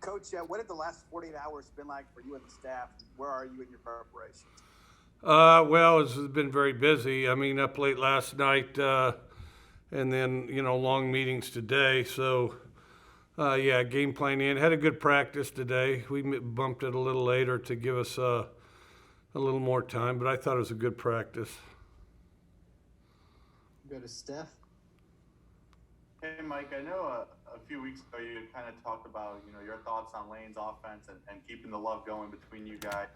Coach, what have the last 48 hours been like for you and the staff? Where are you in your preparation? Well, it's been very busy. I mean, up late last night, and then long meetings today. So, yeah, game plan in. Had a good practice today. We bumped it a little later to give us a little more time, but I thought it was a good practice. Go to Steph. Hey, Mike, I know a few weeks ago you kind of talked about, your thoughts on Lane's offense and keeping the love going between you guys.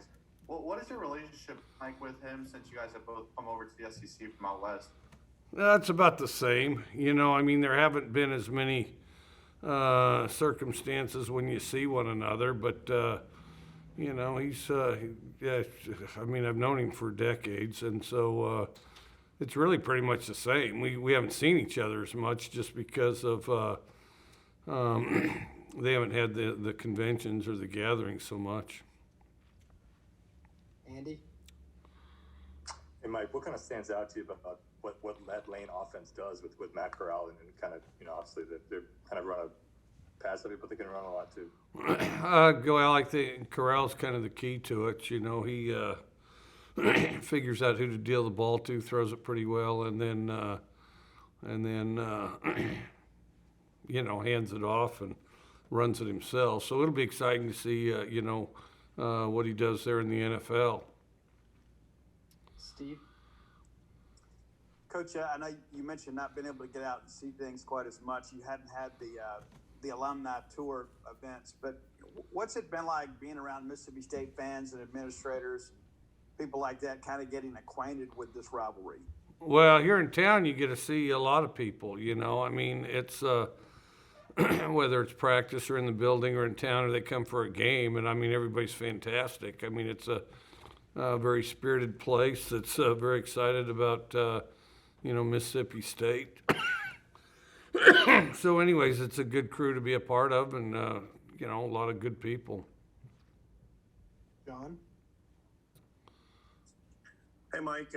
What is your relationship like with him since you guys have both come over to the SEC from out west? That's about the same. I mean, there haven't been as many circumstances when you see one another, but he's yeah. I mean, I've known him for decades, and so it's really pretty much the same. We haven't seen each other as much just because of they haven't had the conventions or the gatherings so much. Andy. Hey, Mike, what kind of stands out to you about what that Lane offense does with Matt Corral and kind of, obviously they're kind of run a pass heavy, but they can run a lot too. Well, I think Corral's kind of the key to it. He figures out who to deal the ball to, throws it pretty well, and then hands it off and runs it himself. So it'll be exciting to see, what he does there in the NFL. Steve. Coach, I know you mentioned not being able to get out and see things quite as much. You hadn't had the alumni tour events, but what's it been like being around Mississippi State fans and administrators, people like that, kind of getting acquainted with this rivalry? Well, here in town, you get to see a lot of people. I mean, it's whether it's practice or in the building or in town, or they come for a game, and I mean, everybody's fantastic. I mean, it's a very spirited place that's very excited about Mississippi State. So, anyways, it's a good crew to be a part of, and a lot of good people. John. Hey, Mike,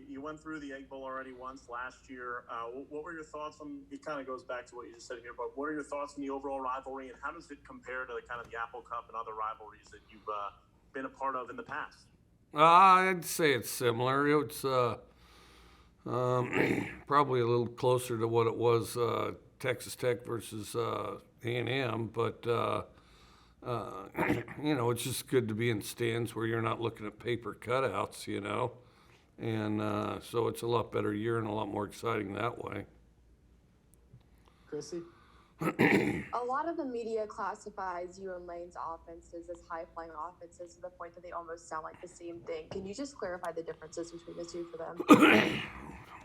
you went through the Egg Bowl already once last year. What were your thoughts on, it kind of goes back to what you just said here, but what are your thoughts on the overall rivalry, and how does it compare to kind of the Apple Cup and other rivalries that you've been a part of in the past? I'd say it's similar. It's probably a little closer to what it was Texas Tech versus A&M, but it's just good to be in stands where you're not looking at paper cutouts, and so it's a lot better year and a lot more exciting that way. Chrissy. A lot of the media classifies you and Lane's offenses as high-flying offenses to the point that they almost sound like the same thing. Can you just clarify the differences between the two for them?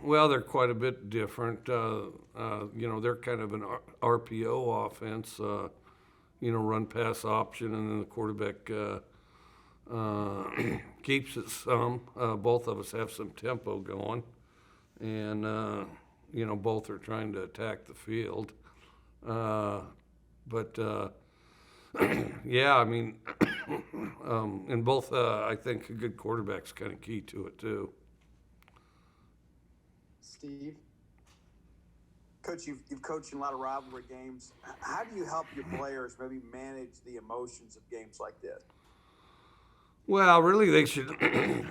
Well, they're quite a bit different. They're kind of an RPO offense, run pass option, and then the quarterback keeps it some. Both of us have some tempo going, and, both are trying to attack the field. But yeah, I mean, in both, I think a good quarterback's kind of key to it too. Steve. Coach, you've coached in a lot of rivalry games. How do you help your players maybe manage the emotions of games like this? Well, really, they should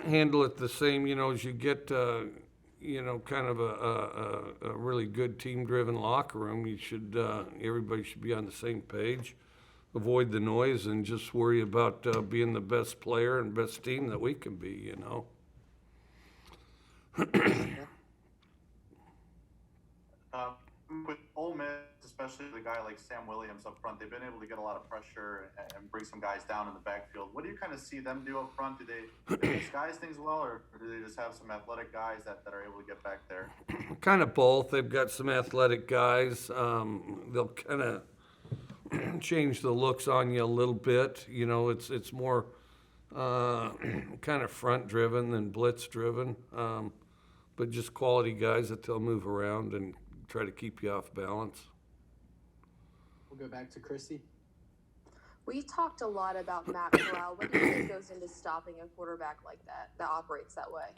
handle it the same, as you get, kind of a really good team-driven locker room. You should, everybody should be on the same page, avoid the noise, and just worry about being the best player and best team that we can be, With Ole Miss, especially the guy like Sam Williams up front, they've been able to get a lot of pressure and bring some guys down in the backfield. What do you kind of see them do up front? Do they disguise things well, or do they just have some athletic guys that are able to get back there? Kind of both. They've got some athletic guys. They'll kind of change the looks on you a little bit. It's more kind of front-driven than blitz-driven, but just quality guys that they'll move around and try to keep you off balance. We'll go back to Chrissy. We talked a lot about Matt Corral. What do you think goes into stopping a quarterback like that operates that way?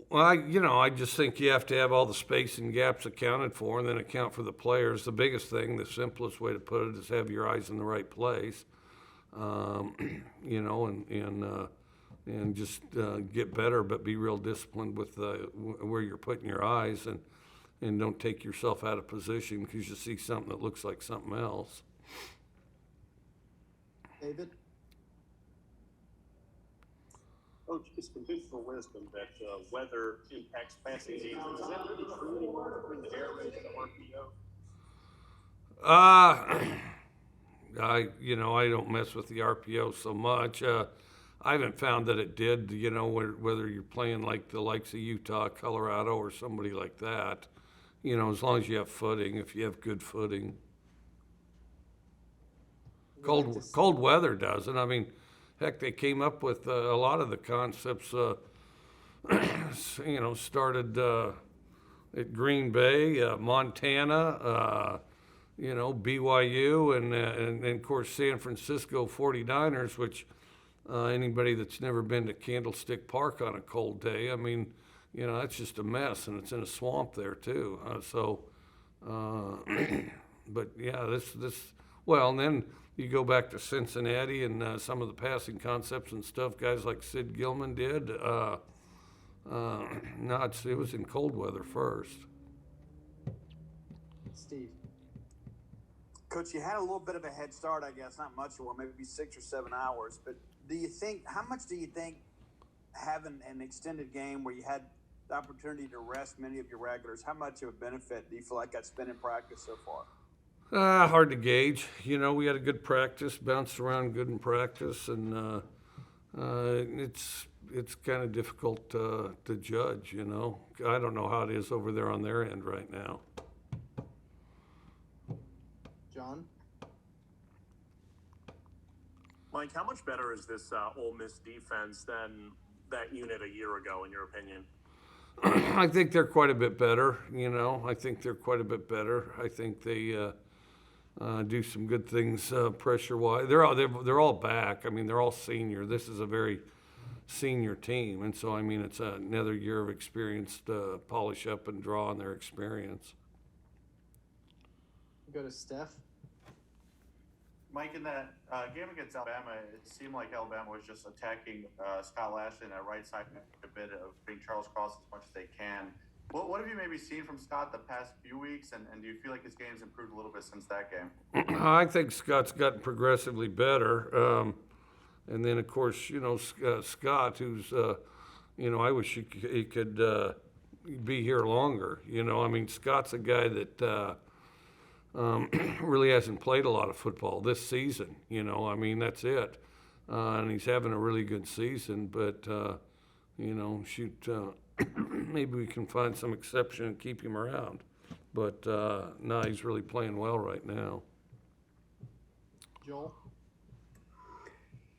Well, I just think you have to have all the space and gaps accounted for, and then account for the players. The biggest thing, the simplest way to put it, is have your eyes in the right place. And just get better, but be real disciplined with where you're putting your eyes, and don't take yourself out of position because you see something that looks like something else. David? Coach, it's conventional wisdom that weather impacts passing seasons. Is that really true anymore between the air raid and the RPO? I don't mess with the RPO so much. I haven't found that it did, whether you're playing like the likes of Utah, Colorado, or somebody like that, as long as you have footing, if you have good footing. Cold weather doesn't. I mean, heck, they came up with a lot of the concepts, started at Green Bay, Montana, BYU, and of course San Francisco 49ers, which anybody that's never been to Candlestick Park on a cold day, I mean, that's just a mess, and it's in a swamp there too. But yeah, well, and then you go back to Cincinnati and some of the passing concepts and stuff guys like Sid Gilman did. No, it was in cold weather first. Steve? Coach, you had a little bit of a head start, I guess, not much of one, maybe 6 or 7 hours. But how much do you think having an extended game where you had the opportunity to rest many of your regulars, how much of a benefit do you feel like that's been in practice so far? Hard to gauge. We had a good practice, bounced around good in practice, and it's kind of difficult to judge, I don't know how it is over there on their end right now. John? Mike, how much better is this Ole Miss defense than that unit a year ago, in your opinion? I think they're quite a bit better, I think they're quite a bit better. I think they do some good things pressure-wise. They're all back. I mean, they're all senior. This is a very senior team, and so, I mean, it's another year of experience to polish up and draw on their experience. Go to Steph. Mike, in that game against Alabama, it seemed like Alabama was just attacking Scott Lashley in that right side a bit of being Charles Cross as much as they can. What have you maybe seen from Scott the past few weeks, and do you feel like his game's improved a little bit since that game? I think Scott's gotten progressively better. And then, of course, Scott, who's, I wish he could be here longer. I mean, Scott's a guy that really hasn't played a lot of football this season. I mean, that's it. And he's having a really good season, but, maybe we can find some exception and keep him around. But no, he's really playing well right now. Joel?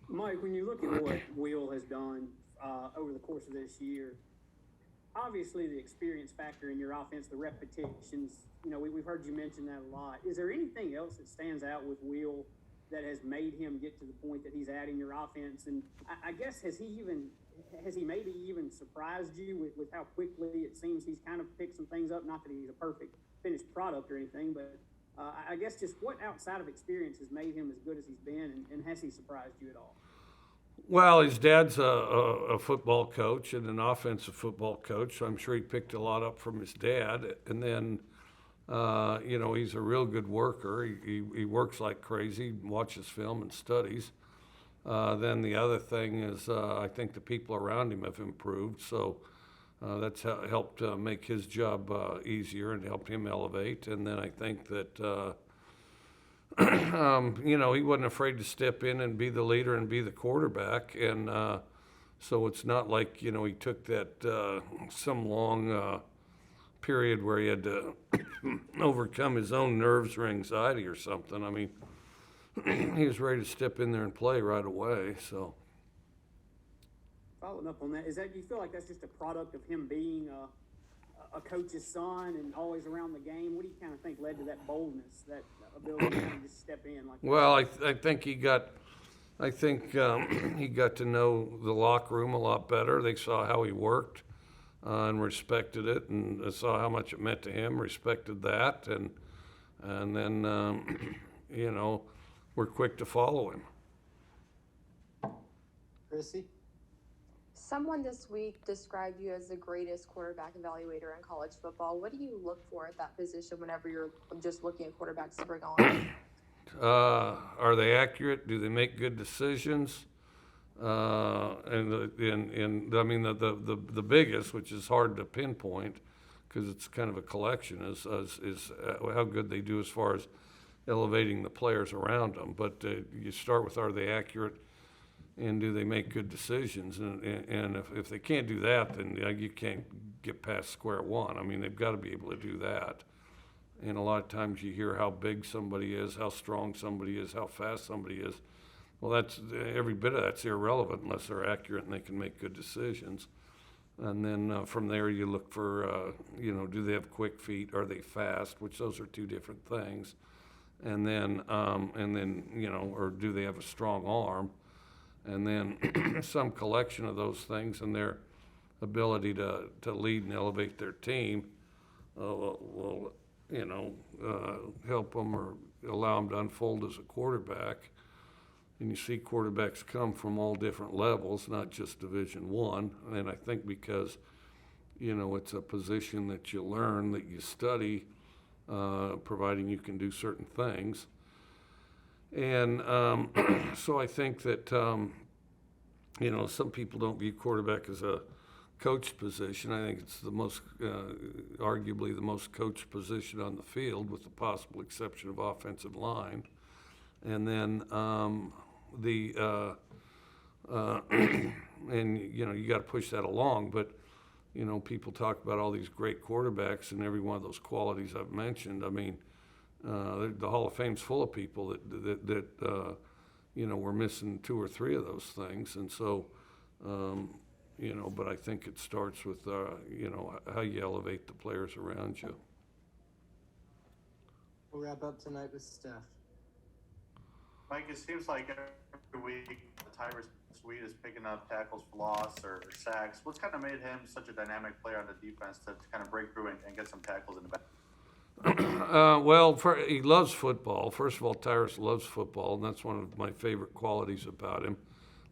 Mike, when you look at what Will has done over the course of this year, obviously the experience factor in your offense, the repetitions, we've heard you mention that a lot. Is there anything else that stands out with Will that has made him get to the point that he's adding your offense? And I guess has he maybe even surprised you with how quickly it seems he's kind of picked some things up? Not that he's a perfect finished product or anything, but I guess just what outside of experience has made him as good as he's been, and has he surprised you at all? Well, his dad's a football coach and an offensive football coach, so I'm sure he picked a lot up from his dad. And then, he's a real good worker. He works like crazy, watches film and studies. Then the other thing is I think the people around him have improved, so that's helped make his job easier and helped him elevate. And then I think that he wasn't afraid to step in and be the leader and be the quarterback. And so it's not like, he took that some long period where he had to overcome his own nerves or anxiety or something. I mean, he was ready to step in there and play right away. So, following up on that, do you feel like that's just a product of him being a coach's son and always around the game? What do you kind of think led to that boldness, that ability to kind of just step in like that? Well, I think he got to know the locker room a lot better. They saw how he worked. and respected it, and saw how much it meant to him, respected that, and then, you know, we're quick to follow him. Chrissy? Someone this week described you as the greatest quarterback evaluator in college football. What do you look for at that position whenever you're just looking at quarterbacks to bring on? Are they accurate? Do they make good decisions? And I mean the biggest, which is hard to pinpoint because it's kind of a collection, is how good they do as far as elevating the players around them. But you start with, are they accurate, and do they make good decisions? And if they can't do that, then you can't get past square one. I mean, they've got to be able to do that. And a lot of times you hear how big somebody is, how strong somebody is, how fast somebody is. Well, that's every bit of that's irrelevant unless they're accurate and they can make good decisions. And then from there you look for, you know, do they have quick feet? Are they fast? Which those are two different things. And then you know, or do they have a strong arm? And then some collection of those things and their ability to lead and elevate their team will you know, help them or allow them to unfold as a quarterback. And you see quarterbacks come from all different levels, not just Division I. And I think because, you know, it's a position that you learn, that you study, providing you can do certain things. And so I think that, you know, some people don't view quarterback as a coach position. I think it's the most, arguably the most coached position on the field, with the possible exception of offensive line. And then and you know, you got to push that along. But you know, people talk about all these great quarterbacks and every one of those qualities I've mentioned. I mean, the Hall of Fame's full of people that you know, we're missing 2 or 3 of those things. And so, you know, but I think it starts with, you know, how you elevate the players around you. We'll wrap up tonight with Steph. Mike, it seems like every week Tyrus Wheat is picking up tackles for loss or sacks. What's kind of made him such a dynamic player on the defense to kind of break through and get some tackles in the back? Well, he loves football. First of all, Tyrus loves football, and that's one of my favorite qualities about him.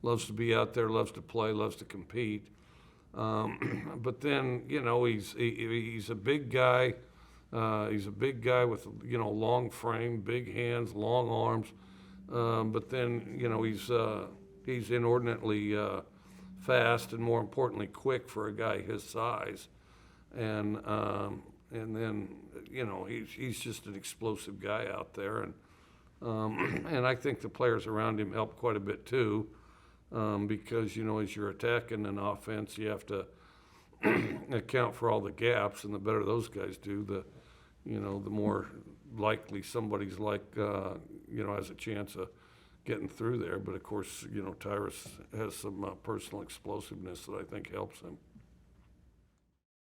Loves to be out there, loves to play, loves to compete. But then, you know, he's a big guy. He's a big guy with, you know, long frame, big hands, long arms. But then, you know, he's inordinately fast and, more importantly, quick for a guy his size. And then, you know, he's just an explosive guy out there. And I think the players around him help quite a bit too, because, you know, as you're attacking an offense, you have to account for all the gaps, and the better those guys do, you know, the more likely somebody's you know, has a chance of getting through there. But of course, you know, Tyrus has some personal explosiveness that I think helps him.